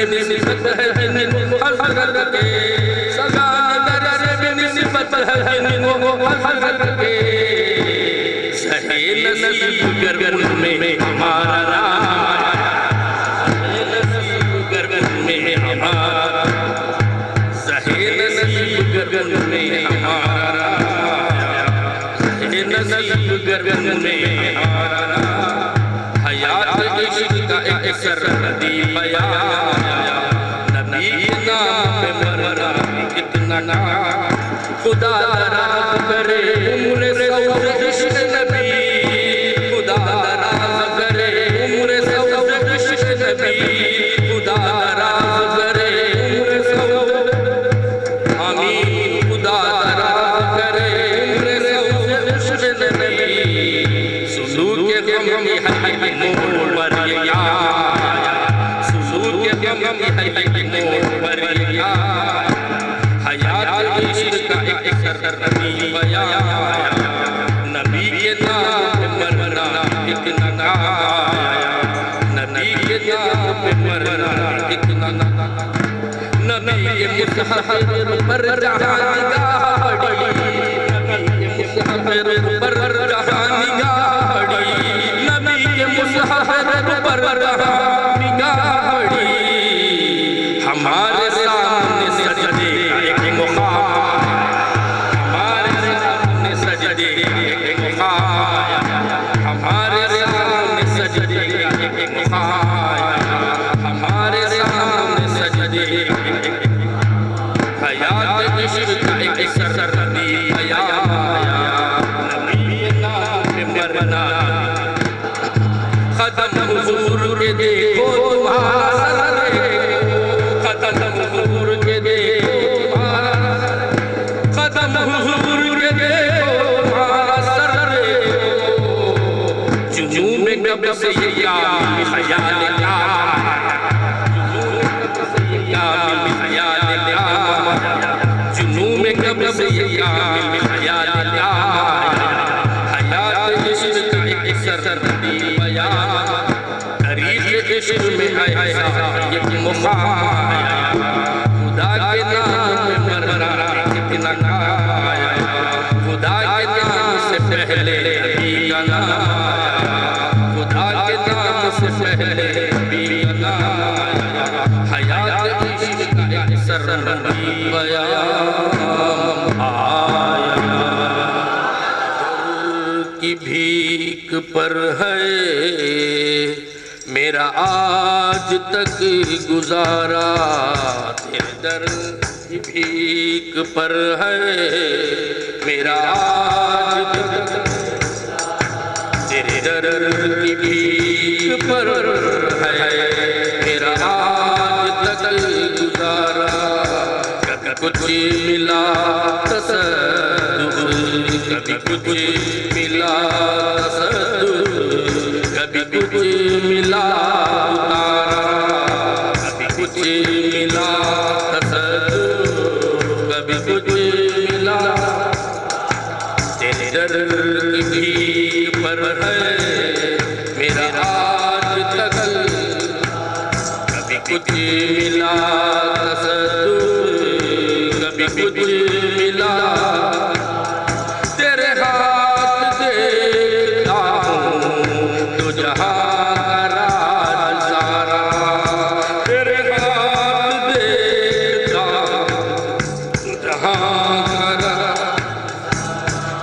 निस्बत है जिनको हज़रत के, सगादर से निस्बत है जिनको हज़रत के, सहे नसीब गर्गन में हमारा नाम, सहे नसीब गर्गन में हमारा, सहे नसीब गर्गन में हमारा, सहे नसीब गर्गन में हमारा, हयात इश्क का एक सरहदी बयान, नबी के नाम पे मरना कितना नाम, खुदा दराज करे उम्र सौद इश्क नबी, खुदा दराज करे उम्र सौद इश्क नबी, खुदा दराज करे उम्र सौद, आमीन खुदा दराज करे उम्र सौद इश्क नबी, सुलूक के गम की है मोड़ पर या, सुलूक के गम की है मोड़ पर या, हयात इश्क का एक सरहदी बयान, नबी के नाम पे मरना कितना नाम, नबी के नाम पे मरना कितना नाम, नबी के मुसहर पर जहां निगाह पड़ी, नबी के मुसहर पर जहां निगाह पड़ी, नबी के मुसहर पर जहां निगाह पड़ी, हमारे सामने सजदे का एक मुकाम, हमारे सामने सजदे का एक मुकाम, हमारे सामने सजदे का एक मुकाम, हमारे सामने सजदे का एक, हयात इश्क का एक सरहदी बयान, नबी के नाम पे मरना, ख़त्म हुजूर के देखो तुम्हारा सर, ख़त्म हुजूर के देखो तुम्हारा, ख़त्म हुजूर के देखो तुम्हारा सर, जुनून में कब से ये याद ख़याल क्या, जुनून में कब से ये याद ख़याल क्या, हयात इश्क का एक सरहदी बयान, तारीख़ इश्क में ऐसा एक मुक़ाम, खुदा के नाम पे मरना कितना नाम, खुदा के नाम से पहले नबी का नाम, खुदा के नाम से पहले नबी का नाम, हयात इश्क का एक सरहदी बयान आया, की भीख पर है मेरा आज तक गुजारा, तेरे दर की भीख पर है मेरा आज तक, तेरे दर की भीख पर है मेरा आज तक गुजारा, कभी कुछ मिला तसद्दुक़, कभी कुछ मिला तसद्दुक़, कभी कुछ मिला उतारा, कभी कुछ मिला तसद्दुक़, कभी कुछ मिला, तेरे दर की भीख पर है मेरा आज तक, कभी कुछ मिला तसद्दुक़, कभी कुछ मिला, तेरे हाथ देखता हूँ तो जहाँ का राज सारा, तेरे हाथ देखता तो जहाँ का राज,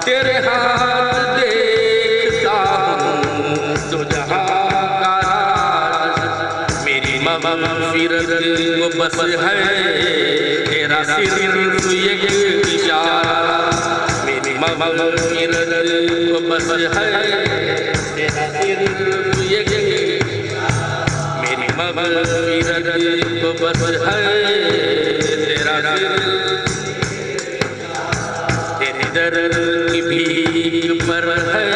तेरे हाथ देखता हूँ तो जहाँ का राज, मेरी मग़फ़िरत को बस है तेरा सिर्फ़ एक इशारा, मेरी मग़फ़िरत को बस है तेरा सिर्फ़ एक, मेरी मग़फ़िरत को बस है तेरा सिर्फ़, तेरे दर की भीख पर है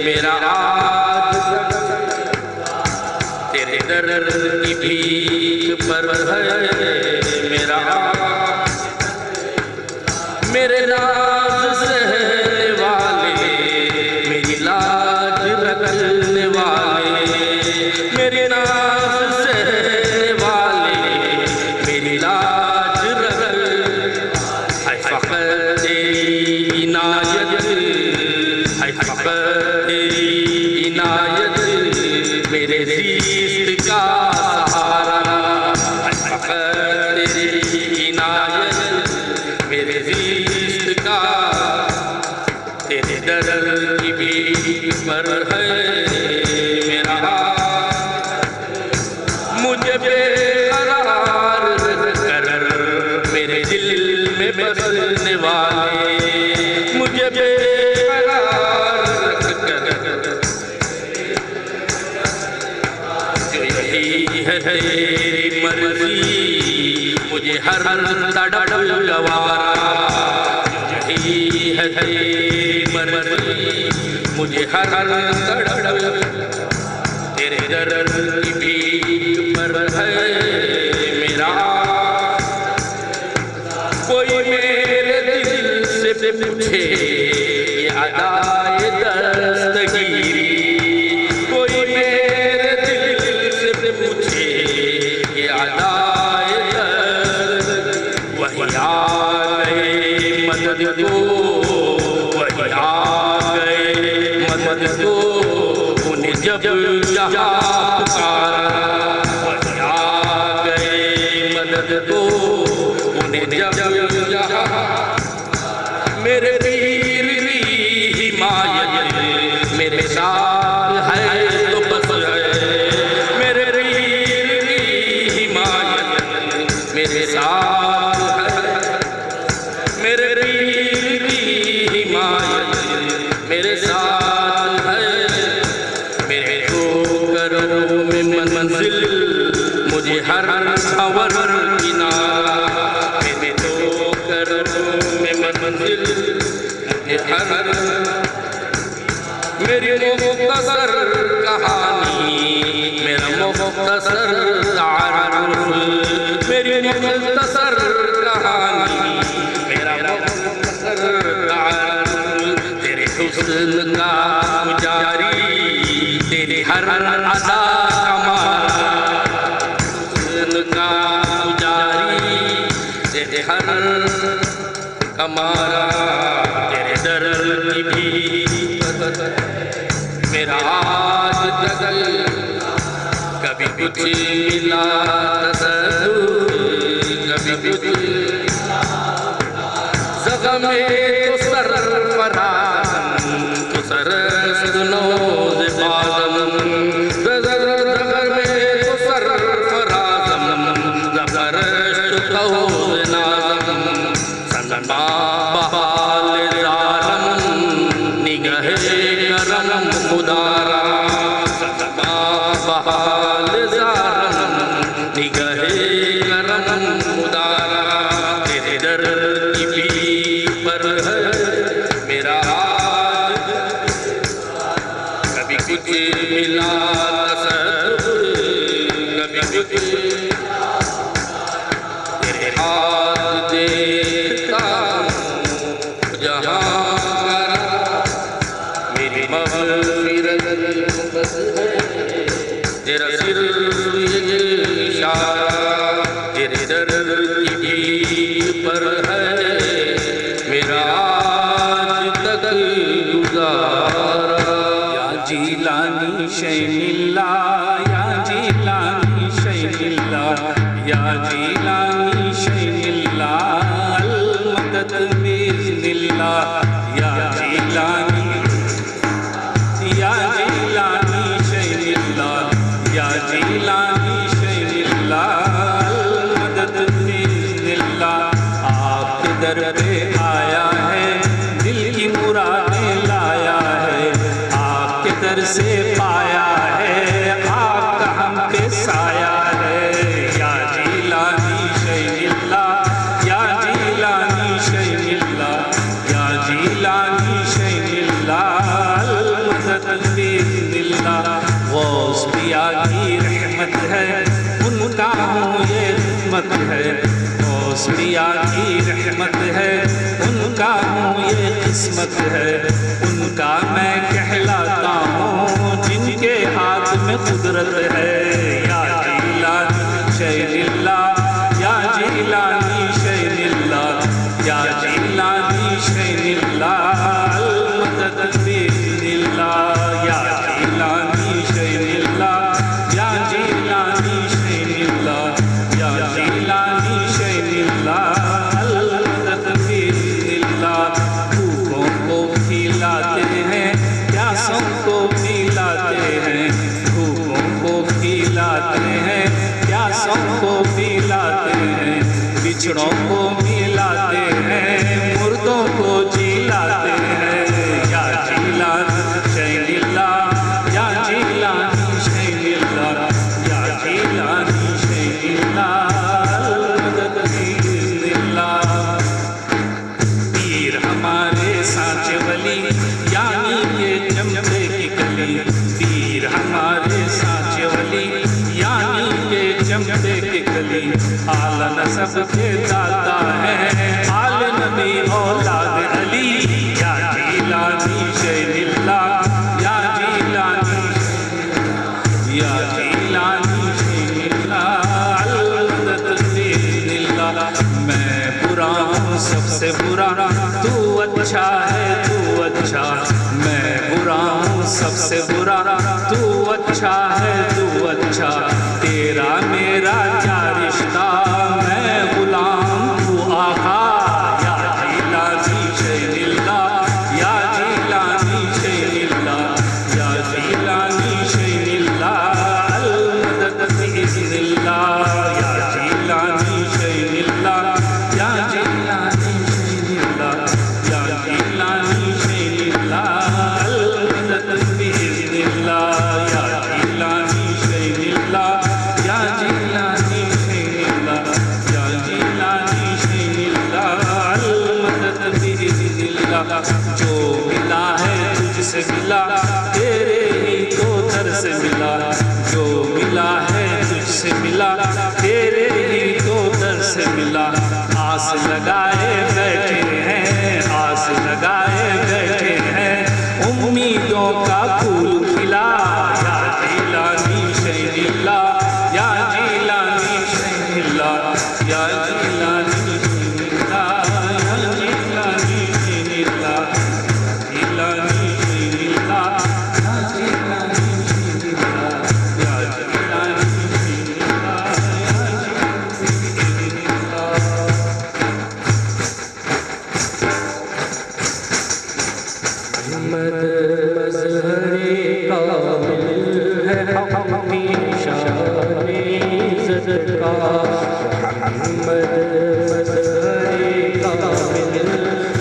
मेरा आज तक, तेरे दर की भीख पर है मेरा, मेरे नाज़ सहने वाले, मेरी लाज रखने वाले, मेरे नाज़ सहने वाले, ज़ीस्त का सहारा, तेरी इनायत मेरे ज़ीस्त का, तेरे दर की भीख पर है मेरा, मुझे बेकरार कर मेरे दिल में बसने वाले, मुझे बेकरार कर, जो यही है तेरी मर्जी, मुझे हर तड़प गवारा, यही है तेरी मर्जी, मुझे हर तड़प, तेरे दर की भीख पर है मेरा, कोई मेरे दिल से पूछे ये अदाए दस्तगीरी, कोई मेरे दिल से पूछे ये अदाए दस्तगीरी, वही आ गए मदद को, वही आ गए मदद को, उन्हें जब यहाँ पुकारा, वही आ गए मदद को, उन्हें जब यहाँ, मेरे पीर की हिमायत मेरे साथ है तो बस है, मेरे पीर की हिमायत मेरे साथ है, मेरे पीर की हिमायत मेरे साथ है, मेरे ठोकरों में मंजिल मुझे हर खबर किनारा, मेरे ठोकरों में मंजिल मुझे हर, मेरी मुख्तसर कहानी मेरा मुख्तसर तारुफ, मेरी मुख्तसर कहानी मेरा मुख्तसर तारुफ, तेरे हुस्न का पुजारी, तेरे हर अदा कमाल, हुस्न का पुजारी, तेरे हर कमाल, तेरे दर की भीख मेरा आज तक कभी कुछ मिला तसल्लुल, कभी कुछ ज़ग़म-ए तो सरफ़राज़ तो सरसुनोज़ बाज़म, ज़ग़म-ए तो सरफ़राज़म ज़फ़रश्त तौज़ नाज़म, सनमा बहाल ज़ालम निगहे करम खुदारा, सनमा बहाल ज़ालम निगहे करम खुदारा, तेरे दर की भीख पर है मेरा आज, कभी कुछ मिला तसल्लुल, कभी कुछ तेरे हाथ देखता हूँ जहाँ मेरी मग़फ़िरत बस है, तेरा सिर्फ़ ये इशारा, तेरे दर की भीख पर है मेरा आज तक गुज़ारा, या जीलानी शैनिल्ला, या जीलानी शैनिल्ला, या जीलानी शैनिल्ला, अल मदद बिइज़्निल्ला, या जीलानी, या जीलानी शैनिल्ला, या जीलानी शैनिल्ला, अल मदद बिइज़्निल्ला, आपके दर पे आया है, दिल की मुरादें लाया है, आपके दर से पाया है, आपका हम पे साया है, या जीलानी शैनिल्ला, या जीलानी शैनिल्ला, या जीलानी शैनिल्ला, अल मदद बिइज़्निल्ला, गौस पिया की रहमत है, उनका हूँ ये खिदमत है, गौस पिया की रहमत है, उनका हूँ ये किस्मत है, उनका मैं कहलाता हूँ जिनके हाथ में कुदरत है, या जीलानी शैनिल्ला, या जीलानी शैनिल्ला, या जीलानी शैनिल्ला, अल मदद बिइज़्निल्ला, या जीलानी शैनिल्ला, या खिलाते हैं, प्यासों को पिलाते हैं, बिछड़ों को मिलाते हैं, मुर्दों को जिलाते हैं। या जिलानी शैनिल्लाह, या जिलानी शैनिल्लाह, या जिलानी शैनिल्लाह, मदद बिइज़्निल्लाह। पीर हमारे साचे वली यानी के चमड़े की कली, पीर हमारे साचे वली यानी के चमड़े की कली, आला नसब के दाता है, आल नबी औलाद अली। या जिलानी शैनिल्लाह, या जिलानी शैनिल्लाह, या जिलानी शैनिल्लाह, मदद बिइज़्निल्लाह। मैं बुरा हूँ सबसे बुरा, तू अच्छा है तू अच्छा, मैं बुरा हूँ सबसे बुरा, तू अच्छा है तू अच्छा, तेरा मेरा क्या रिश्ता, मैं गुलाम तू आका। या जिलानी शैनिल्लाह, या जिलानी शैनिल्लाह, या जिलानी शैनिल्लाह, मदद बिइज़्निल्लाह। या जिलानी शैनिल्लाह, या जिलानी शैनिल्लाह, या जिलानी शैनिल्लाह, मदद बिइज़्निल्लाह। या जिलानी शैनिल्लाह, या जिलानी शैनिल्लाह, या जिलानी शैनिल्लाह, मदद बिइज़्निल्लाह। जो मिला है तुझसे मिला, तेरे ही तो दर से मिला, जो मिला है तुझसे मिला, तेरे ही तो दर से मिला। आस लगाए बैठे हैं, आस लगाए बैठे हैं, उम्मीदों का फूल खिला। या जिलानी शैनिल्लाह, या जिलानी शैनिल्लाह, या जिलानी शैनिल्लाह, या जिलानी शैनिल्लाह, जिलानी शैनिल्लाह, या जिलानी शैनिल्लाह, या जिलानी शैनिल्लाह, मज़हरे कामिल है हक़ की शान-ए इज़्ज़त का, मज़हरे कामिल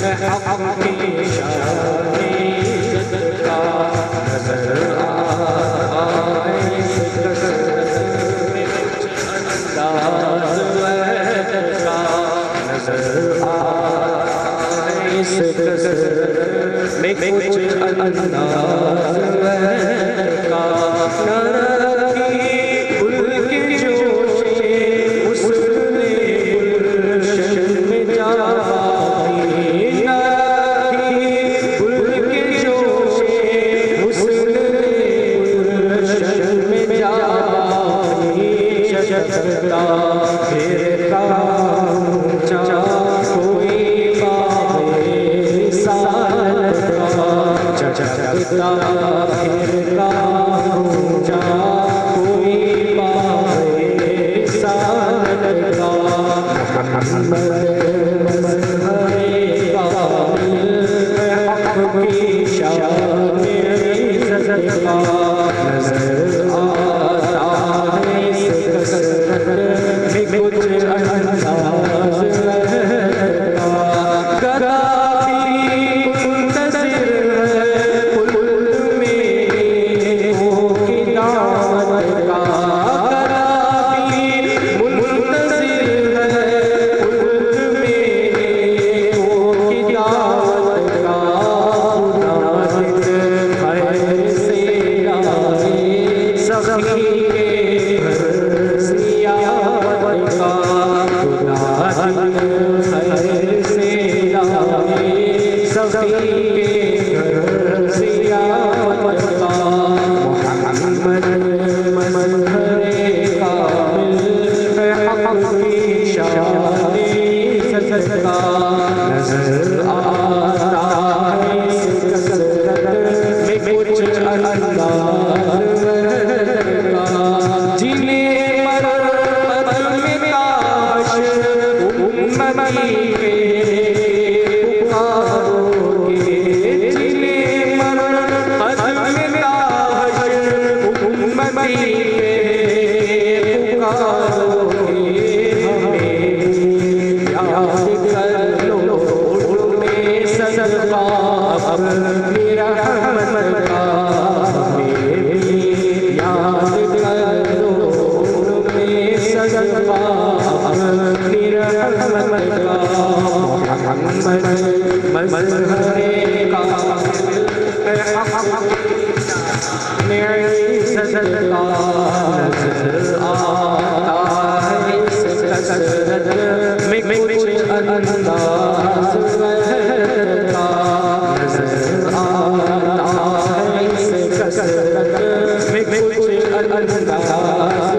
है हक़ की शान-ए इज़्ज़त का। नज़र आए इस कसरत में कुछ अंदाज़ वहदत का, नज़र आए इस कसरत में कुछ अंदाज़ वहदत का। न रखी गुल के जोशे हुस्न-ए गुलशन में जानी, न रखी गुल के जोशे हुस्न-ए गुलशन में जानी, शजरता फिर का ऊंचा कोई बाग़े रिसालत का, जगता फिर का ऊंचा कोई बाग़े रिसालत का। मज़हरे कामिल है हक़ की शान-ए इज़्ज़त का। नज़र आता है इस कसरत में कुछ अंदाज़ वहदत का। गदाफी मुंतज़िर है कुल में हो की दावत का, गदाफी मुंतज़िर है कुल में हो की दावत का। नाज़िक खैर से आए सखी के घर सियावत का, नाज़िक खैर से आए सखी के घर सियावत का। मोहम्मद मज़हरे कामिल है हक़ की शान-ए इज़्ज़त का। नज़र आता है इस कसरत में कुछ अंदाज़ वहदत का। जिन्हें मरहमत में काश उम्मती के पुकारोगे, जिन्हें मरहमत में काश उम्मती के सदका अपनी रहमत का मोहम्मद मजहरे का मेरी सदका नजर आता है इस कसरत में कुछ अंदाज वहदत का नजर आता है इस कसरत में कुछ अंदाज